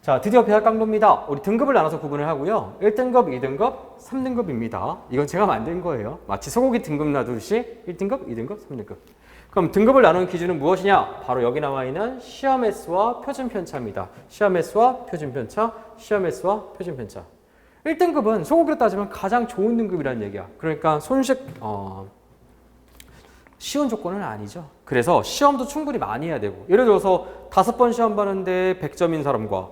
자, 드디어 배학 강도입니다. 우리 등급을 나눠서 구분을 하고요. 1등급, 2등급, 3등급입니다. 이건 제가 만든 거예요. 마치 소고기 등급 나누듯이 1등급, 2등급, 3등급. 그럼 등급을 나누는 기준은 무엇이냐? 바로 여기 나와 있는 시험 횟수와 표준 편차입니다. 시험 횟수와 표준 편차, 시험 횟수와 표준 편차. 1등급은 소고기로 따지면 가장 좋은 등급이라는 얘기야. 그러니까 쉬운 조건은 아니죠. 그래서 시험도 충분히 많이 해야 되고, 예를 들어서 5번 시험 봤는데 100점인 사람과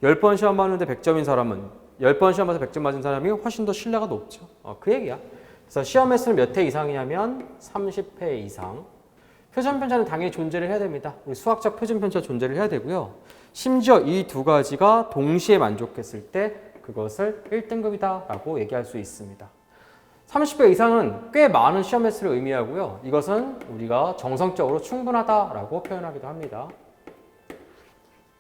10번 시험 봤는데 100점인 사람은 10번 시험 봐서 100점 맞은 사람이 훨씬 더 신뢰가 높죠. 그 얘기야. 그래서 시험 횟수는 몇 회 이상이냐면 30회 이상. 표준 편차는 당연히 존재를 해야 됩니다. 우리 수학적 표준 편차 존재를 해야 되고요. 심지어 이 두 가지가 동시에 만족했을 때 그것을 1등급이다 라고 얘기할 수 있습니다. 30배 이상은 꽤 많은 시험 횟수를 의미하고요. 이것은 우리가 정성적으로 충분하다라고 표현하기도 합니다.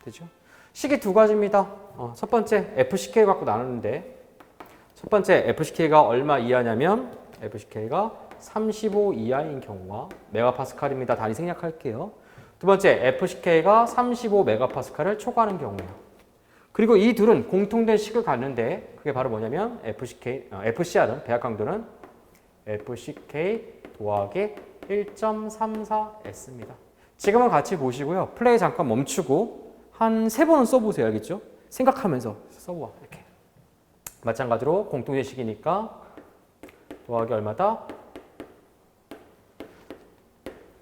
되죠? 식이 두 가지입니다. 첫 번째 FCK 갖고 나누는데, 첫 번째 FCK가 얼마 이하냐면 FCK가 35 이하인 경우와 메가파스칼입니다. 단위 생략할게요. 두 번째 FCK가 35 메가파스칼을 초과하는 경우예요. 그리고 이 둘은 공통된 식을 갖는데 그게 바로 뭐냐면 FCR은 배합 강도는 FCK 더하기 1.34S입니다. 지금은 같이 보시고요. 플레이 잠깐 멈추고 한 3번은 써보세요. 알겠죠? 생각하면서 써보아. 이렇게. 마찬가지로 공통된 식이니까 더하기 얼마다?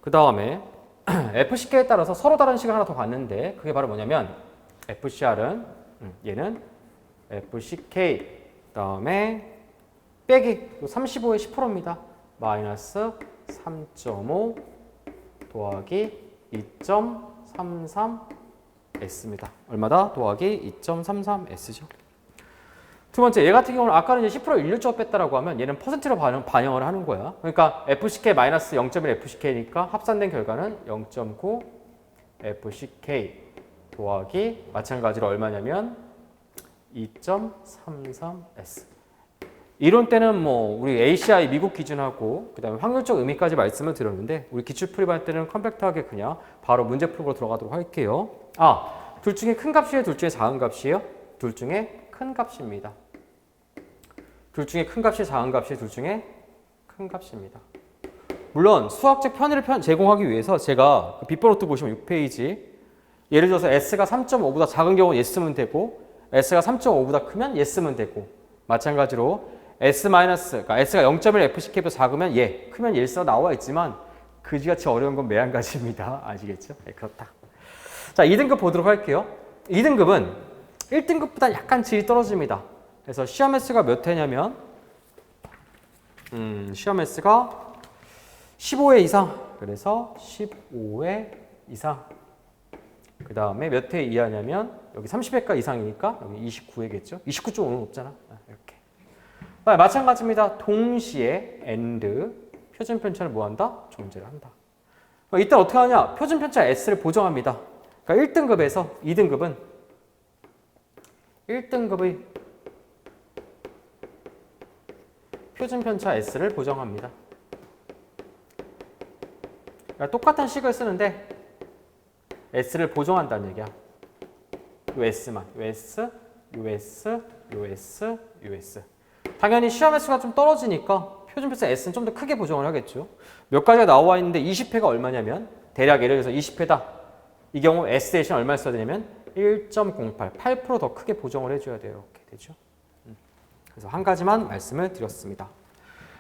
그 다음에 FCK에 따라서 서로 다른 식을 하나 더 봤는데 그게 바로 뭐냐면 FCR은 얘는 FCK 그다음에 빼기 35의 10%입니다. 마이너스 3.5 더하기 2.33S입니다. 얼마다? 더하기 2.33S죠. 두 번째, 얘 같은 경우는 아까는 이제 10% 일률적으로 뺐다라고 하면 얘는 퍼센트로 반영을 하는 거야. 그러니까 FCK 마이너스 0.1 FCK니까 합산된 결과는 0.9 FCK 더하기 마찬가지로 얼마냐면 2.33S. 이론 때는 뭐 우리 ACI 미국 기준하고 그다음에 확률적 의미까지 말씀을 드렸는데 우리 기출풀이 할 때는 컴팩트하게 그냥 바로 문제 풀고 들어가도록 할게요. 둘 중에 큰 값이에요? 둘 중에 작은 값이에요? 둘 중에 큰 값입니다. 둘 중에 큰 값이 작은 값이 둘 중에 큰 값입니다. 물론 수학적 편의를 제공하기 위해서 제가 비포노트 보시면 6페이지 예를 들어서 S가 3.5보다 작은 경우는 S면 되고 S가 3.5보다 크면 S면 되고 마찬가지로 그러니까 S가 0.1 FCK보다 작으면 크면 S가 나와 있지만 그지같이 어려운 건 매한가지입니다. 아시겠죠? 네, 그렇다. 자, 2등급 보도록 할게요. 2등급은 1등급보다 약간 질이 떨어집니다. 그래서 시험 횟수가 몇 회냐면 시험 횟수가 15회 이상. 그래서 15회 이상. 그 다음에 몇 회 이하냐면 여기 30회가 이상이니까 여기 29회겠죠. 29.5는 없잖아. 이렇게. 마찬가지입니다. 동시에 and 표준 편차를 뭐한다? 존재를 한다. 이때 어떻게 하냐? 표준 편차 S를 보정합니다. 그러니까 1등급에서 2등급은 1등급의 표준 편차 S를 보정합니다. 그러니까 똑같은 식을 쓰는데 S를 보정한다는 얘기야. 요 S만. 요 S, 요 S, 요 S, 요 S. 당연히 시험 횟수가 좀 떨어지니까 표준 편차 S는 좀 더 크게 보정을 하겠죠. 몇 가지가 나와 있는데 20회가 얼마냐면 대략 예를 들어서 20회다. 이 경우 S 대신 얼마를 써야 되냐면 1.08, 8% 더 크게 보정을 해줘야 돼요. 이렇게 되죠. 그래서 한 가지만 말씀을 드렸습니다.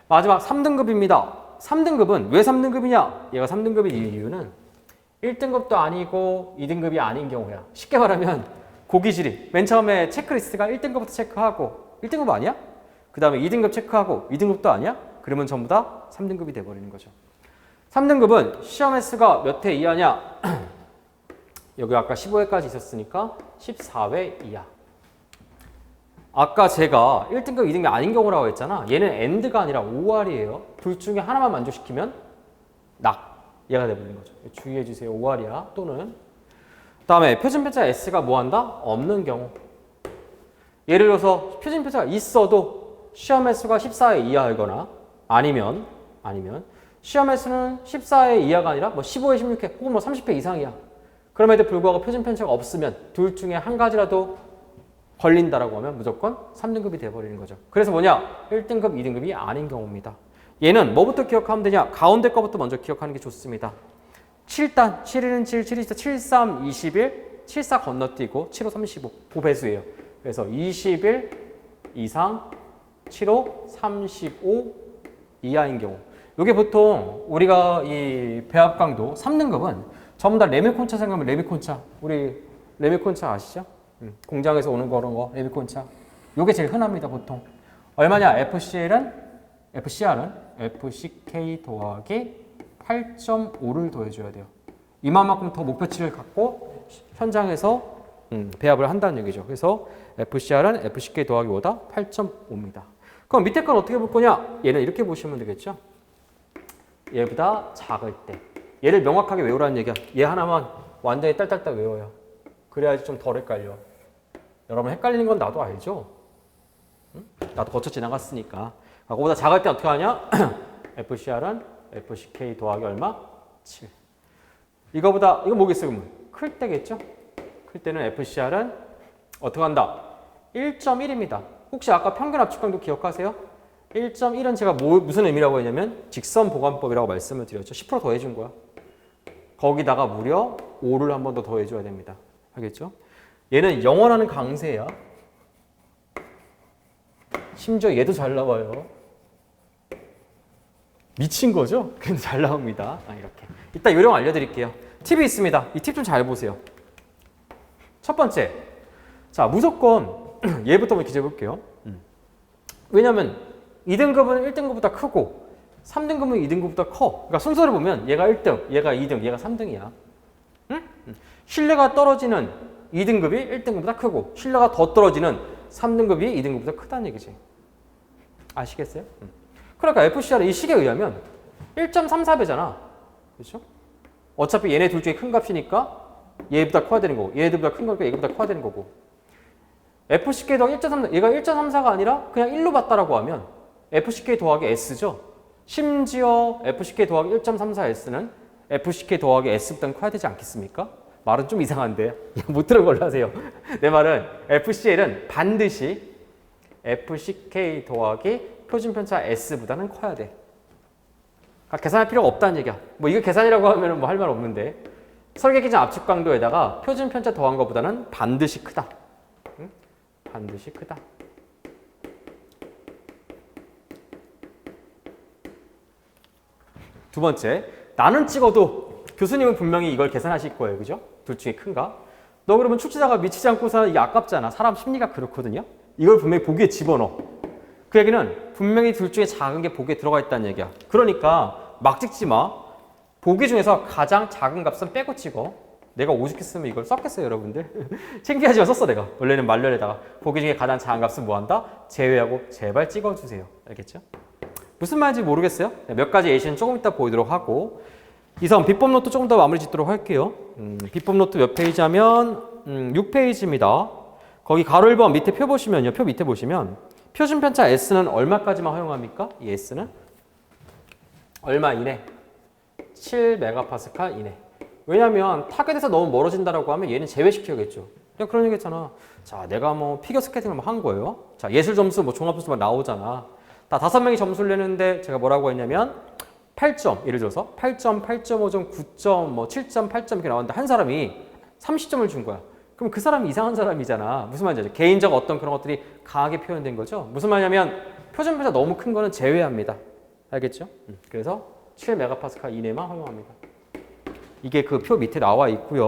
마지막 3등급입니다. 3등급은 왜 3등급이냐? 얘가 3등급인 이유는 1등급도 아니고 2등급이 아닌 경우야. 쉽게 말하면 고기질이. 맨 처음에 체크리스트가 1등급부터 체크하고 1등급 아니야? 그 다음에 2등급 체크하고 2등급도 아니야? 그러면 전부 다 3등급이 돼버리는 거죠. 3등급은 시험 횟수가 몇 회 이하냐? 여기 아까 15회까지 있었으니까 14회 이하. 아까 제가 1등급, 2등급이 아닌 경우라고 했잖아. 얘는 AND가 아니라 OR이에요. 둘 중에 하나만 만족시키면 얘가 돼버리는 거죠. 주의해 주세요. OR이야. 또는 그 다음에 표준 편차 S가 뭐한다? 없는 경우. 예를 들어서 표준 편차가 있어도 시험 횟수가 14회 이하이거나 아니면 시험 횟수는 14회 이하가 아니라 뭐 15회, 16회 혹은 뭐 30회 이상이야. 그럼에도 불구하고 표준 편차가 없으면 둘 중에 한 가지라도 걸린다라고 하면 무조건 3등급이 돼버리는 거죠. 그래서 뭐냐? 1등급, 2등급이 아닌 경우입니다. 얘는 뭐부터 기억하면 되냐? 가운데 거부터 먼저 기억하는 게 좋습니다. 7단, 7일은 7, 7이 7, 3, 21, 7, 4 건너뛰고 7, 5, 35, 보배수예요. 그래서 21 이상, 7, 5, 35 이하인 경우. 이게 보통 우리가 이 배합 강도 3등급은 전부 다 레미콘차 생각하면 레미콘차. 우리 레미콘차 아시죠? 공장에서 오는 그런 거, 레미콘차. 이게 제일 흔합니다, 보통. 얼마냐? FCR은 FCK 더하기 8.5를 더해줘야 돼요. 이만큼 더 목표치를 갖고 현장에서 배합을 한다는 얘기죠. 그래서 FCR은 FCK 더하기 5다 8.5입니다. 그럼 밑에 건 어떻게 볼 거냐? 얘는 이렇게 보시면 되겠죠. 얘보다 작을 때. 얘를 명확하게 외우라는 얘기야. 얘 하나만 완전히 딸딸딸 외워요. 그래야지 좀 덜 헷갈려. 여러분 헷갈리는 건 나도 알죠? 응? 나도 거쳐 지나갔으니까. 그거보다 작을 때 어떻게 하냐? FCR은 FCK 더하기 얼마? 7. 이거 뭐겠어요? 그러면? 클 때겠죠? 클 때는 FCR은 어떻게 한다? 1.1입니다. 혹시 아까 평균 압축강도 기억하세요? 1.1은 제가 무슨 의미라고 했냐면 직선 보관법이라고 말씀을 드렸죠. 10% 더해준 거야. 거기다가 무려 5를 한 번 더 더해줘야 됩니다. 알겠죠? 얘는 영원하는 강세야. 심지어 얘도 잘 나와요. 미친 거죠? 근데 잘 나옵니다. 이렇게. 이따 요령 알려드릴게요. 팁이 있습니다. 이 팁 좀 잘 보세요. 첫 번째. 자, 무조건 얘부터 먼저 기재해 볼게요. 왜냐면 2등급은 1등급보다 크고 3등급은 2등급보다 커. 그러니까 순서를 보면 얘가 1등, 얘가 2등, 얘가 3등이야. 응? 신뢰가 떨어지는 2등급이 1등급보다 크고 신뢰가 더 떨어지는 3등급이 2등급보다 크다는 얘기지. 아시겠어요? 그러니까 FCR은 이 식에 의하면 1.34배잖아. 그렇죠? 어차피 얘네 둘 중에 큰 값이니까 얘보다 커야 되는 거고 얘네들보다 큰 거니까 얘보다 커야 되는 거고 FCK 더하기 1.3, 얘가 1.34가 아니라 그냥 1로 봤다라고 하면 FCK 더하기 S죠. 심지어 FCK 더하기 1.34S는 FCK 더하기 S보다는 커야 되지 않겠습니까? 말은 좀 이상한데 못 들은 걸로 하세요. 내 말은 FCL은 반드시 FCK 더하기 표준편차 S보다는 커야 돼. 그러니까 계산할 필요가 없다는 얘기야. 뭐 이거 계산이라고 하면 뭐 할 말 없는데 설계기준 압축 강도에다가 표준편차 더한 것보다는 반드시 크다. 응? 반드시 크다. 두 번째, 나는 찍어도 교수님은 분명히 이걸 계산하실 거예요. 그죠? 둘 중에 큰가? 너 그러면 축지자가 미치지 않고서 이게 아깝잖아. 사람 심리가 그렇거든요. 이걸 분명히 보기에 집어넣어. 그 얘기는 분명히 둘 중에 작은 게 보기에 들어가 있다는 얘기야. 그러니까 막 찍지 마. 보기 중에서 가장 작은 값은 빼고 찍어. 내가 오죽했으면 이걸 썼겠어요, 여러분들? 창피하지만 썼어, 내가. 원래는 말년에다가 보기 중에 가장 작은 값은 뭐한다? 제외하고 제발 찍어주세요. 알겠죠? 무슨 말인지 모르겠어요? 몇 가지 예시는 조금 이따 보이도록 하고 이선 비법 노트 조금 더 마무리 짓도록 할게요. 비법 노트 몇 페이지 하면 6페이지입니다. 거기 가로 1번 밑에 표 보시면요. 표 밑에 보시면 표준 편차 S는 얼마까지만 허용합니까? 이 S는 얼마 이내? 7메가파스칼 이내. 왜냐면 타겟에서 너무 멀어진다라고 하면 얘는 제외시켜야겠죠. 그냥 그런 얘기했잖아. 자, 내가 뭐 피겨 스케이팅을 한 거예요. 자, 예술 점수, 뭐 종합 점수 막 나오잖아. 다 5명이 점수를 내는데 제가 뭐라고 했냐면 8점, 예를 들어서 8점, 8.5점, 9점, 뭐 7점, 8점 이렇게 나왔는데 한 사람이 30점을 준 거야. 그럼 그 사람이 이상한 사람이잖아. 무슨 말인지 알죠? 개인적 어떤 그런 것들이 강하게 표현된 거죠. 무슨 말이냐면 표준편차 너무 큰 거는 제외합니다. 알겠죠? 그래서 7메가파스칼 이내만 허용합니다. 이게 그 표 밑에 나와 있고요.